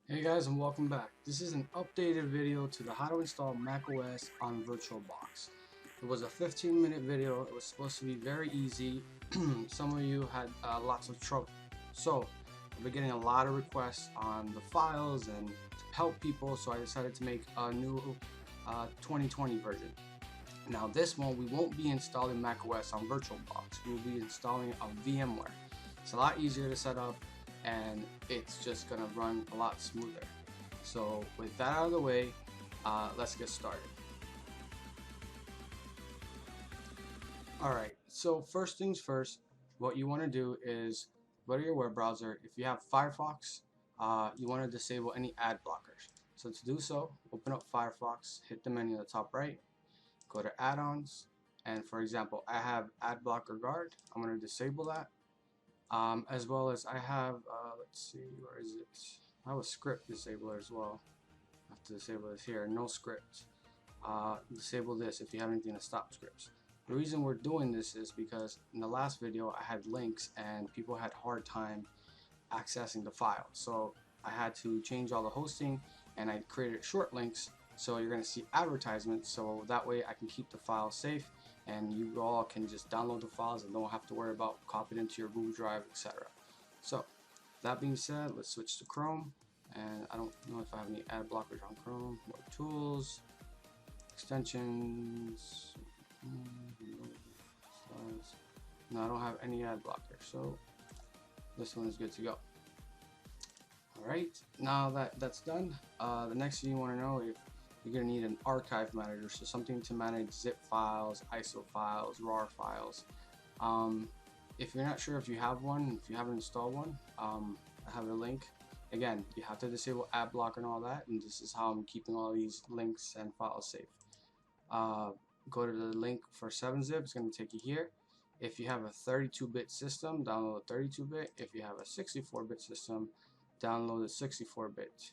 Hey guys, and welcome back. This is an updated video to the how to install macOS on VirtualBox. It was a 15-minute video. It was supposed to be very easy. Some of you had lots of trouble. So I've been getting a lot of requests on the files and to help people, so I decided to make a new 2020 version. Now this one, we won't be installing macOS on VirtualBox. We will be installing it on VMware. It's a lot easier to set up and it's just gonna run a lot smoother. So with that out of the way, let's get started. Alright, so first things first, what you want to do is go to your web browser. If you have Firefox, you want to disable any ad blockers. So to do so, open up Firefox, hit the menu on the top right, go to add-ons, and for example, I have ad blocker guard. I'm going to disable that. As well as I have, let's see, where is it? I have a script disabler as well. I have to disable this here, no script. Disable this if you have anything to stop scripts. The reason we're doing this is because in the last video I had links and people had hard time accessing the file. So I had to change all the hosting and I created short links, so you're going to see advertisements, so that way I can keep the file safe and you all can just download the files and don't have to worry about copying into your Google Drive, etc. So that being said, let's switch to Chrome, and I don't know if I have any ad blockers on Chrome. More tools, extensions, no, I don't have any ad blockers, so this one is good to go. Alright, now that that's done, the next thing you want to know is you're going to need an archive manager, so something to manage zip files, ISO files, RAR files. If you're not sure if you have one, if you haven't installed one, I have a link. Again, you have to disable ad blocker and all that, and this is how I'm keeping all these links and files safe. Go to the link for 7-zip, it's going to take you here. If you have a 32-bit system, download a 32-bit. If you have a 64-bit system, download a 64-bit.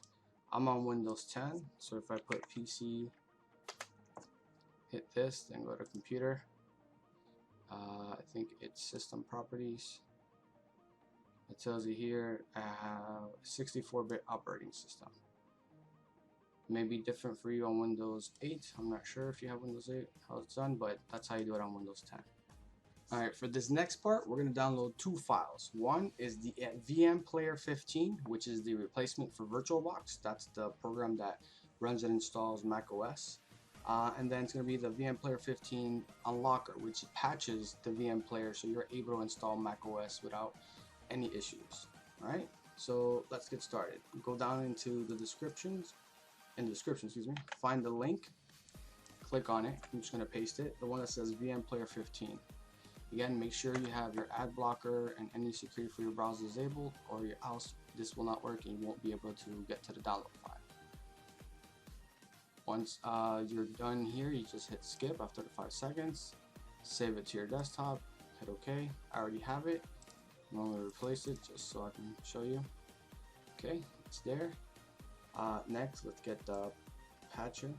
I'm on Windows 10, so if I put PC, hit this, then go to computer, I think it's system properties. It tells you here I have a 64-bit operating system. May be different for you on Windows 8. I'm not sure if you have Windows 8 how it's done, but that's how you do it on Windows 10. Alright, for this next part, we're going to download two files. One is the VM Player 15, which is the replacement for VirtualBox. That's the program that runs and installs macOS. And then it's going to be the VM Player 15 Unlocker, which patches the VM Player so you're able to install macOS without any issues. Alright, so let's get started. Go down into the descriptions, find the link, click on it. I'm just going to paste it, the one that says VM Player 15. Again, make sure you have your ad blocker and any security for your browser disabled, or else this will not work and you won't be able to get to the download file. Once you're done here, you just hit skip after the 5 seconds, save it to your desktop, hit OK. I already have it. I'm going to replace it just so I can show you. Okay, it's there. Next, let's get the patcher.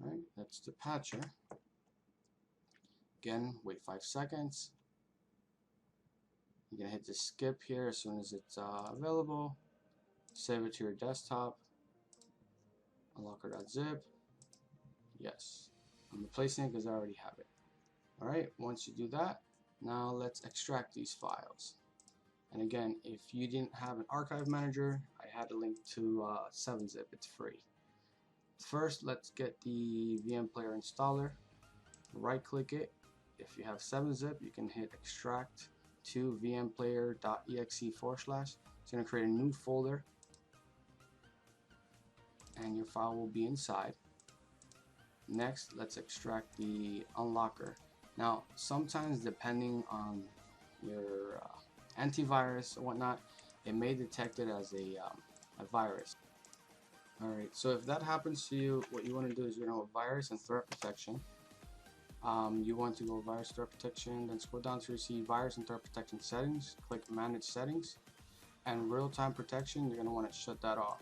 Alright, that's the patcher. Again, wait 5 seconds. You're going to hit the skip here as soon as it's available. Save it to your desktop. Unlocker.zip. Yes. I'm replacing it because I already have it. Alright, once you do that, now let's extract these files. And again, if you didn't have an archive manager, I had a link to 7-zip. It's free. First, let's get the VM Player installer. Right click it. If you have 7-zip, you can hit extract to vmplayer.exe/. It's going to create a new folder and your file will be inside. Next, let's extract the unlocker. Now, sometimes depending on your antivirus or whatnot, it may detect it as a virus. Alright, so if that happens to you, what you want to do is virus and threat protection. You want to go virus threat protection, then scroll down to see virus and threat protection settings, click manage settings, and real-time protection, you're going to want to shut that off.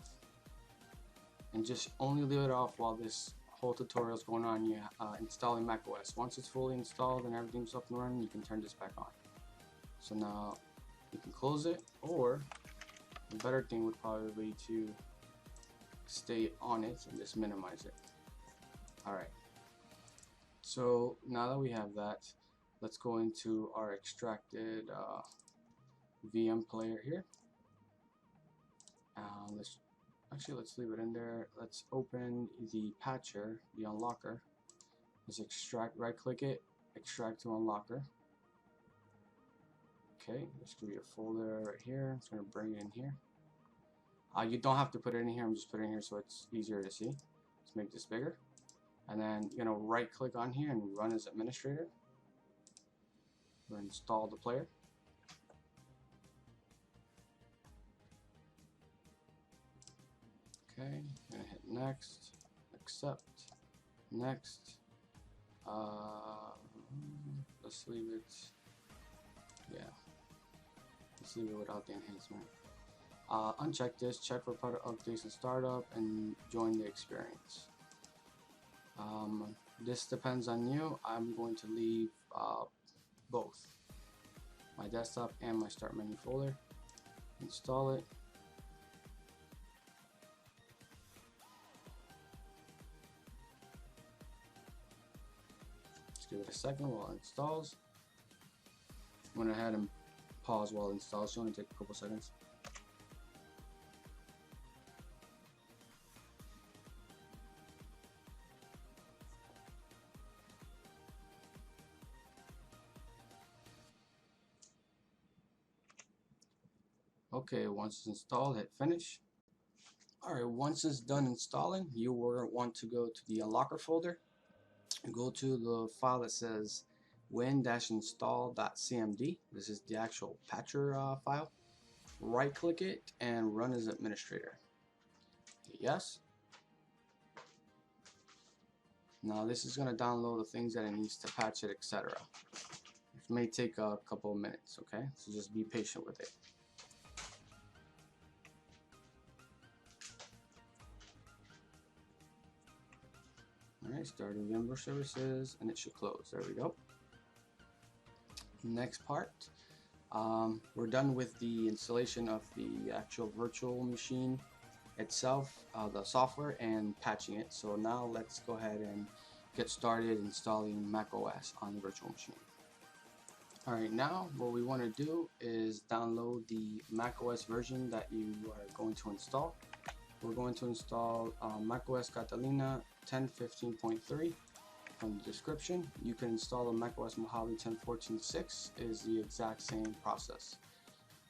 And just only leave it off while this whole tutorial is going on, you installing macOS. Once it's fully installed and everything's up and running, you can turn this back on. So now you can close it, or The better thing would probably be to stay on it and just minimize it. Alright, so now that we have that, let's go into our extracted VM player here. Let's leave it in there. Let's open the patcher, the unlocker. Let's extract, right click it, extract to unlocker. Okay, there's going to be a folder right here. It's going to bring it in here. You don't have to put it in here. I'm just putting it in here so it's easier to see. Let's make this bigger. And then you're going to right click on here and run as administrator. We're going to install the player. Okay, I'm going to hit next, accept, next. Let's leave it, yeah, let's leave it without the enhancement. Uncheck this, check for product updates and startup, and join the experience. This depends on you. I'm going to leave both, my desktop and my start menu folder. Install it. Give it a second while it installs. Went ahead and pause while it installs. It's only take a couple seconds. Okay, once it's installed, hit finish. Alright, once it's done installing, you will want to go to the unlocker folder. Go to the file that says win-install.cmd. This is the actual patcher file. Right click it and run as administrator. Yes. Now this is going to download the things that it needs to patch it, etc. It may take a couple of minutes, okay? So just be patient with it. Alright, starting VMware services, and it should close. There we go. Next part, we're done with the installation of the actual virtual machine itself, the software, and patching it. So now let's go ahead and get started installing macOS on the virtual machine. Alright, now what we want to do is download the macOS version that you are going to install. We're going to install macOS Catalina 10.15.3 from the description. You can install the macOS Mojave 10.14.6. is the exact same process.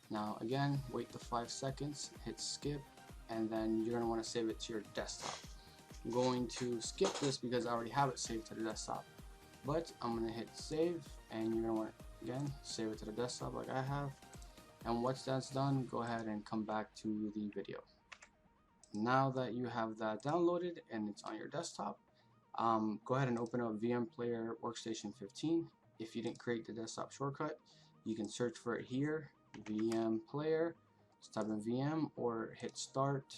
Now again, wait the 5 seconds, hit skip, and then you're going to want to save it to your desktop. I'm going to skip this because I already have it saved to the desktop, but I'm going to hit save, and you're going to want to again save it to the desktop like I have. And once that's done, go ahead and come back to the video. Now that you have that downloaded and it's on your desktop, go ahead and open up VM Player Workstation 15. If you didn't create the desktop shortcut, you can search for it here, VM Player, just type in VM or hit start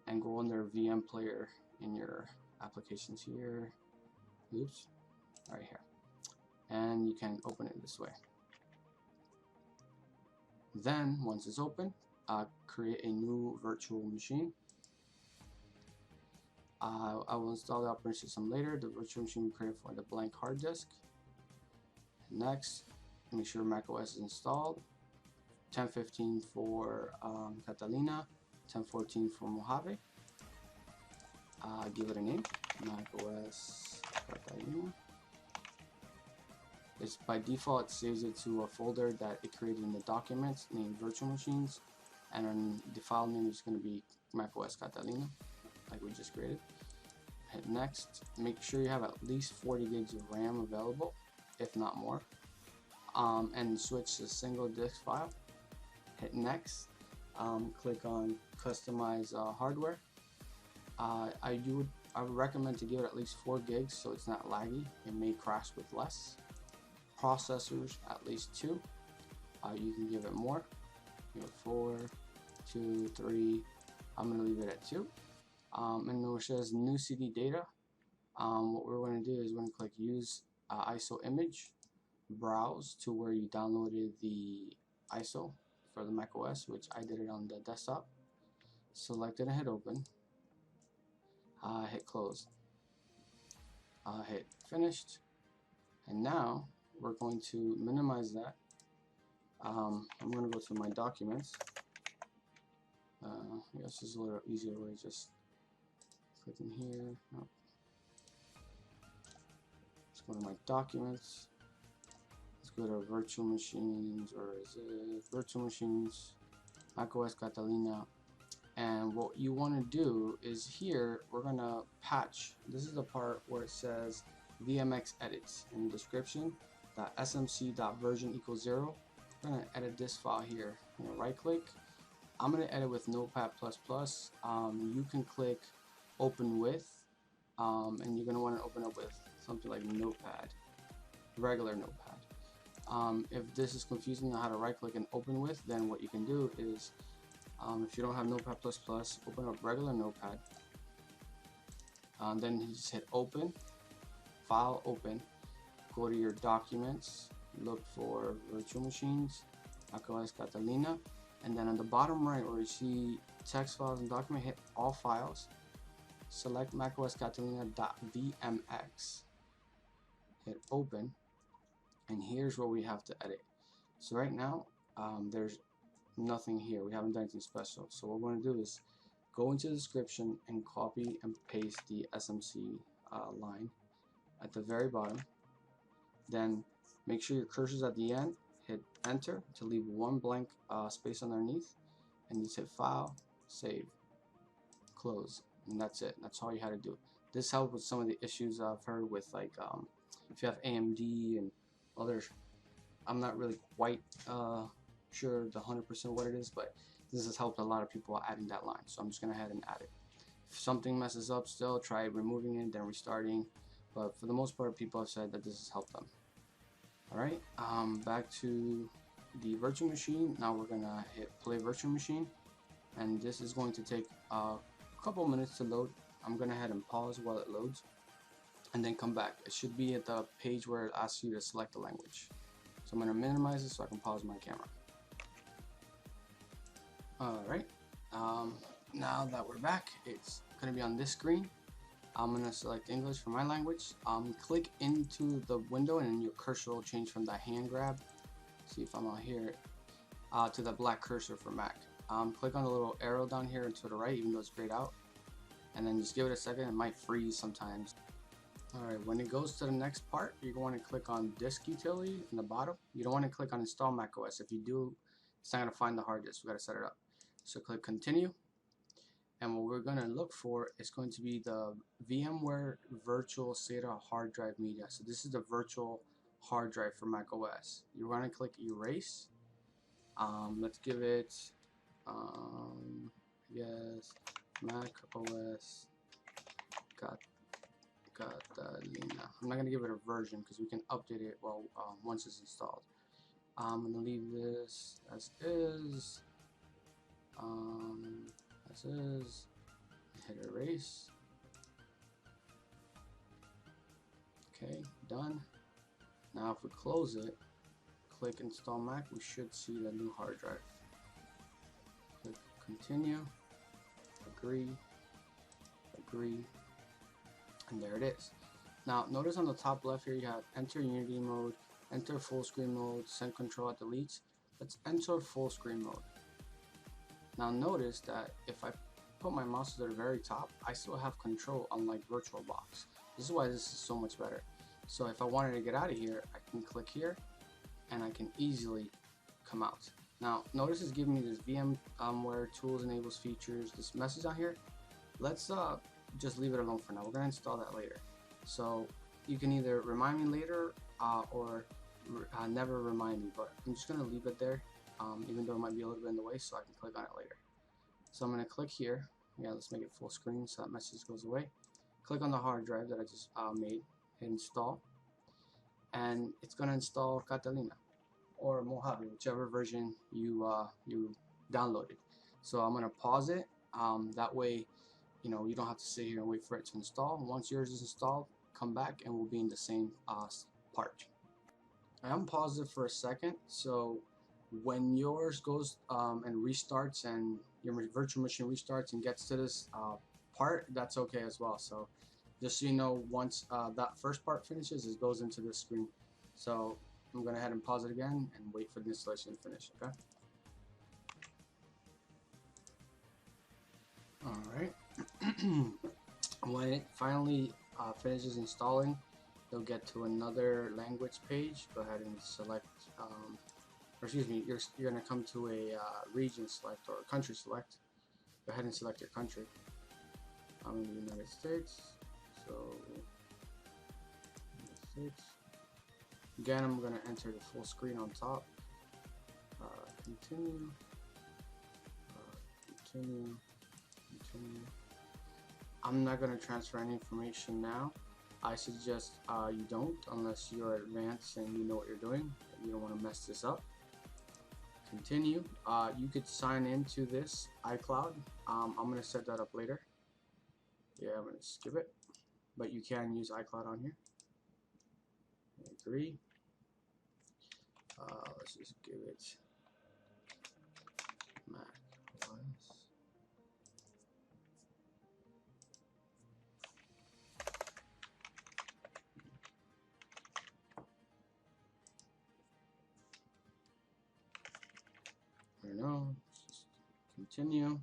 and go under VM Player in your applications here. Oops, right here. And you can open it this way. Then, once it's open, create a new virtual machine. I will install the operating system later. The virtual machine we created for the blank hard disk. Next, make sure macOS is installed. 10.15 for Catalina, 10.14 for Mojave. Give it a name, macOS Catalina. It's by default it saves it to a folder that it created in the documents named virtual machines, and then the file name is going to be macOS Catalina, like we just created. Hit next. Make sure you have at least 40 gigs of RAM available, if not more, and switch to single disk file. Hit next. Click on customize hardware. I would recommend to give it at least 4 gigs so it's not laggy. It may crash with less. Processors at least 2. You can give it more. Give it 4, 2, 3. I'm going to leave it at 2. And then it says new CD data. What we're going to do is we're going to click use ISO image, browse to where you downloaded the ISO for the macOS, which I did it on the desktop. Select it and hit open. Hit close. Hit finished. And now we're going to minimize that. I'm going to go to my documents. I guess this is a little easier way. Just click in here. No. Let's go to my documents. Let's go to virtual machines, or is it virtual machines, macOS Catalina. And what you want to do is here we're gonna patch. This is the part where it says VMX edits in the description. .smc.version equals 0. We're gonna edit this file here. I'm gonna right click. I'm gonna edit with Notepad++. You can click open with, and you're gonna want to open up with something like Notepad, regular Notepad. If this is confusing on how to right click and open with, then what you can do is, if you don't have Notepad++, open up regular Notepad. Then you just hit open, file open, go to your documents, look for virtual machines, macOS Catalina, and then on the bottom right where you see text files and document, hit all files, select macOS Catalina.vmx, hit open, and here's where we have to edit. So right now there's nothing here, we haven't done anything special. So what we're going to do is go into the description and copy and paste the SMC line at the very bottom. Then make sure your cursor's at the end, hit enter to leave one blank space underneath, and just hit file, save, close, and that's it. That's all you had to do. This helped with some of the issues I've heard with, like if you have AMD and others. I'm not really quite sure the 100% what it is, but this has helped a lot of people adding that line, so I'm just gonna ahead and add it. If something messes up still, try removing it, then restarting, but for the most part people have said that this has helped them. Alright, back to the virtual machine. Now we're gonna hit play virtual machine, and this is going to take a couple minutes to load. I'm gonna head and pause while it loads and then come back. It should be at the page where it asks you to select the language. So I'm gonna minimize it so I can pause my camera. Alright, now that we're back, it's gonna be on this screen. I'm gonna select English for my language. Click into the window and your cursor will change from the hand grab. See if I'm out here to the black cursor for Mac. Click on the little arrow down here and to the right, even though it's grayed out, and then just give it a second. It might freeze sometimes. Alright, when it goes to the next part, you're going to click on disk utility in the bottom. You don't want to click on install macOS. If you do, it's not going to find the hard disk. We got to set it up. So click continue. And what we're going to look for is going to be the VMware Virtual SATA hard drive media. So this is the virtual hard drive for macOS. You're going to click erase. Let's give it, yes, macOS Catalina. I'm not going to give it a version because we can update it once it's installed. I'm going to leave this as is. Hit erase. Okay, done. Now if we close it, click install Mac, we should see the new hard drive. Click continue, agree, and there it is. Now notice on the top left here you have enter Unity mode, enter full screen mode, send control at deletes. Let's enter full screen mode. Now notice that if I put my mouse to the very top, I still have control, unlike VirtualBox. This is why this is so much better. So if I wanted to get out of here, I can click here and I can easily come out. Now notice it's giving me this VMware tools enables features, this message on here. Let's just leave it alone for now. We're going to install that later. So you can either remind me later or never remind me, but I'm just going to leave it there. Even though it might be a little bit in the way, so I can click on it later. So I'm going to click here. Yeah, let's make it full screen so that message goes away. Click on the hard drive that I just made, hit install, and it's going to install Catalina or Mojave, whichever version you downloaded. So I'm going to pause it. That way, you don't have to sit here and wait for it to install. Once yours is installed, come back and we'll be in the same part. I unpaused it for a second, so when yours goes and restarts, and your virtual machine restarts and gets to this part, that's okay as well. So just so you know, once that first part finishes, it goes into this screen. So I'm going to head and pause it again and wait for the installation to finish. Okay. All right. When it finally finishes installing, you'll get to another language page. Go ahead and select, or excuse me, you're going to come to a region select or country select. Go ahead and select your country. I'm in the United States, so United States. Again, I'm going to enter the full screen on top. Continue, continue, continue. I'm not going to transfer any information now. I suggest you don't, unless you're advanced and you know what you're doing. You don't want to mess this up. Continue. You could sign into this iCloud. I'm going to set that up later. Yeah, I'm going to skip it. But you can use iCloud on here. Agree. Let's just give it MacOS. I don't know. Just continue.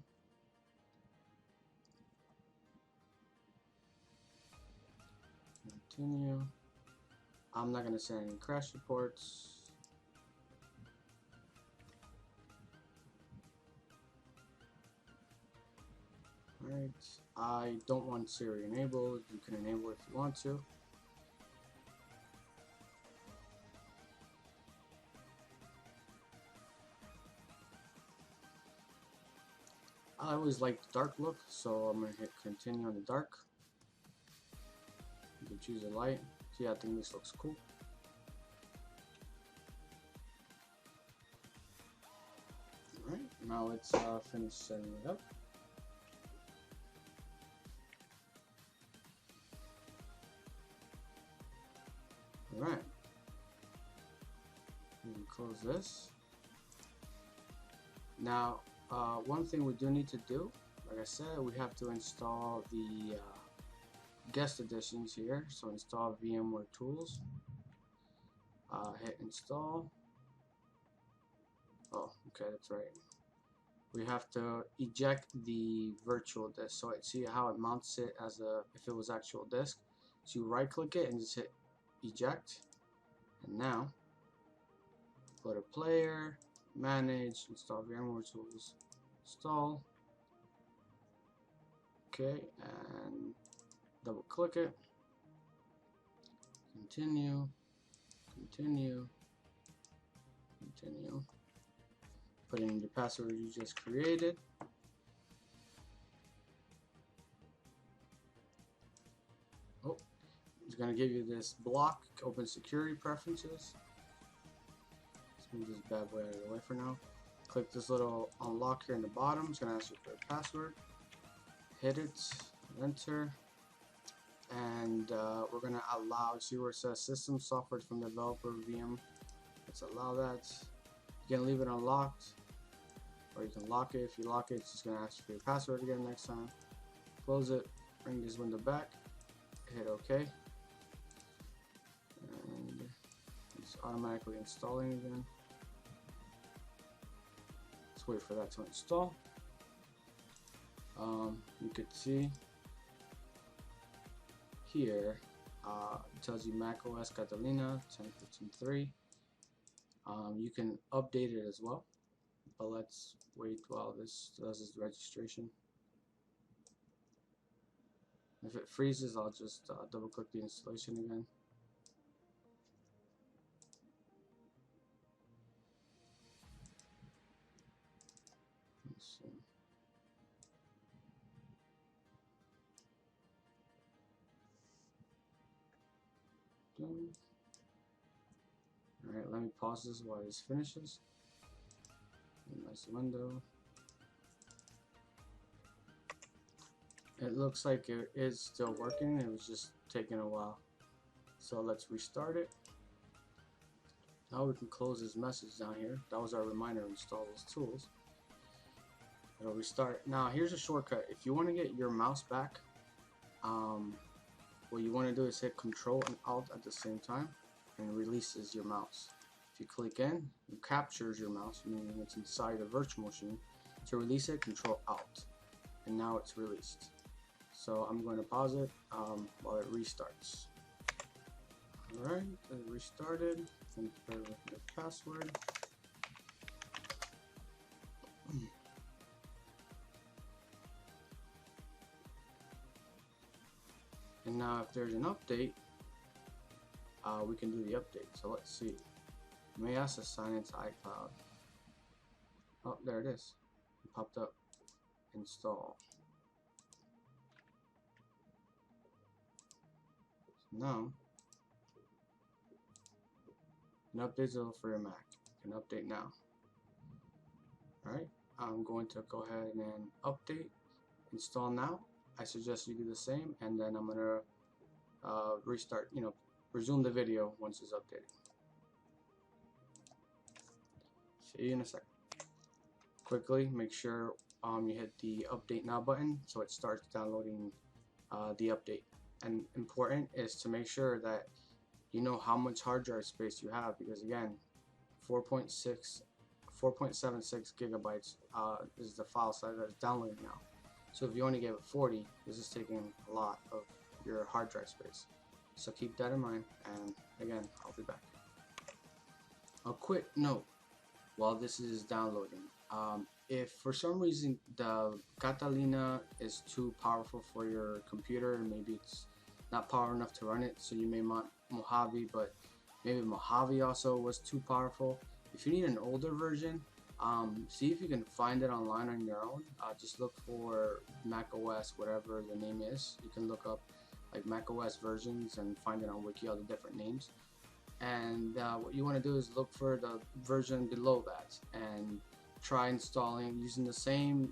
Continue. I'm not going to send any crash reports. Alright. I don't want Siri enabled. You can enable it if you want to. I always like the dark look, so I'm going to hit continue on the dark. You can choose a light. See, I think this looks cool. Alright, now let's finish setting it up. Alright, we can close this. Now, one thing we do need to do, like I said, we have to install the guest editions here. So install VMware Tools. Hit install. Oh, okay, that's right. We have to eject the virtual disk. So see how it mounts it as if it was actual disk. So you right click it and just hit eject. And now go to player, manage, install VMware Tools, install. Okay, and double click it. Continue, continue, continue. Put in your password you just created. Oh, it's going to give you this block, open security preferences. Let's move this bad boy out of the way for now. Click this little unlock here in the bottom. It's going to ask you for a password. Hit it, enter. And we're going to allow, see where it says system software from developer VM. Let's allow that. You can leave it unlocked, or you can lock it. If you lock it, it's just going to ask you for your password again next time. Close it, bring this window back, hit OK, and it's automatically installing again. Let's wait for that to install. You could see here it tells you macOS Catalina 10.15.3. You can update it as well, but let's wait while this does its registration. If it freezes, I'll just double click the installation again. Let's see. Alright, let me pause this while this finishes. Nice window. It looks like it is still working. It was just taking a while. So let's restart it. Now we can close this message down here. That was our reminder to install those tools. It'll restart. Now here's a shortcut. If you want to get your mouse back, what you want to do is hit Control and Alt at the same time, and it releases your mouse. If you click in, it captures your mouse, meaning it's inside the virtual machine. To release it, Control Alt, and now it's released. So I'm going to pause it while it restarts. Alright, it restarted. And prepare with the password. And now if there's an update, we can do the update. So let's see. You may ask to sign into iCloud. Oh, there it is. It popped up. Install. So now, an update for your Mac. You can update now. Alright, I'm going to go ahead and update. Install now. I suggest you do the same, and then I'm gonna restart, resume the video once it's updated. See you in a second. Quickly make sure you hit the update now button so it starts downloading the update. And important is to make sure that you know how much hard drive space you have, because again, 4.76 gigabytes is the file size that's downloading now. So if you only gave it 40, this is taking a lot of your hard drive space. So keep that in mind, and again, I'll be back. A quick note while this is downloading. If for some reason the Catalina is too powerful for your computer, and maybe it's not powerful enough to run it, so you may want Mojave, but maybe Mojave also was too powerful. If you need an older version, see if you can find it online on your own. Just look for MacOS, whatever the name is. You can look up like MacOS versions and find it on Wiki, all the different names. And what you want to do is look for the version below that and try installing using the same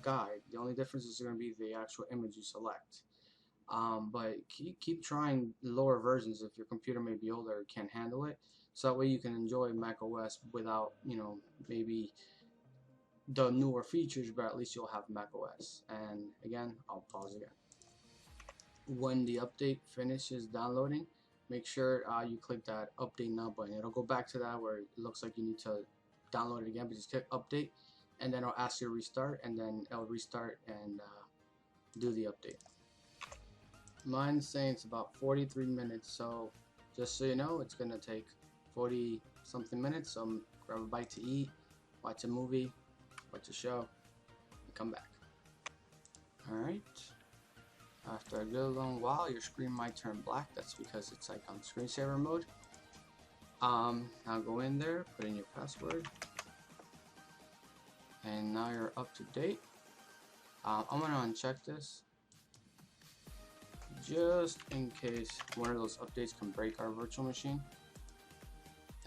guide. The only difference is going to be the actual image you select. But keep trying lower versions if your computer may be older or can't handle it. So that way you can enjoy macOS without, maybe the newer features, but at least you'll have macOS. And again, I'll pause again. When the update finishes downloading, make sure you click that update now button. It'll go back to that where it looks like you need to download it again, but just click update, and then it'll ask you to restart, and then it'll restart and do the update. Mine's saying it's about 43 minutes, so just so you know, it's gonna take 40 something minutes. So grab a bite to eat, watch a movie, watch a show, and come back. Alright, after a good long while, your screen might turn black. That's because it's like on screensaver mode. Now go in there, put in your password, and now you're up to date. I'm gonna uncheck this just in case one of those updates can break our virtual machine.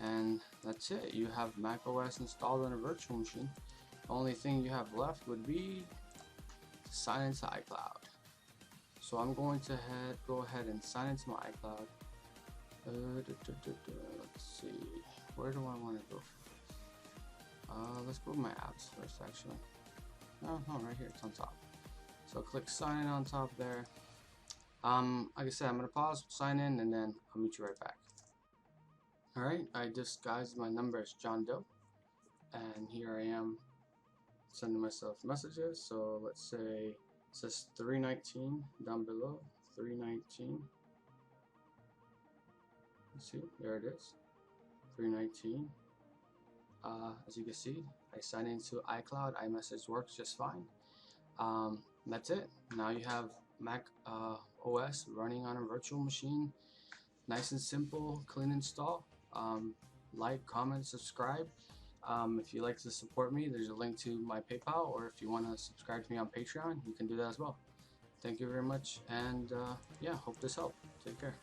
And that's it. You have macOS installed on a virtual machine. The only thing you have left would be to sign into iCloud. So I'm going to go ahead and sign into my iCloud. Let's see, where do I want to go for this? Let's go to my apps first, actually. No, right here, it's on top. So click sign in on top there. Like I said, I'm gonna pause, sign in, and then I'll meet you right back. Alright, I disguised my number as John Doe, and here I am sending myself messages. So let's say it says 319 down below, 319. Let's see, there it is, 319. As you can see, I signed into iCloud. iMessage works just fine. That's it. Now you have Mac OS running on a virtual machine. Nice and simple, clean install. Like, comment, subscribe. If you like to support me, there's a link to my PayPal, or if you want to subscribe to me on Patreon, you can do that as well. Thank you very much, and yeah, hope this helped. Take care.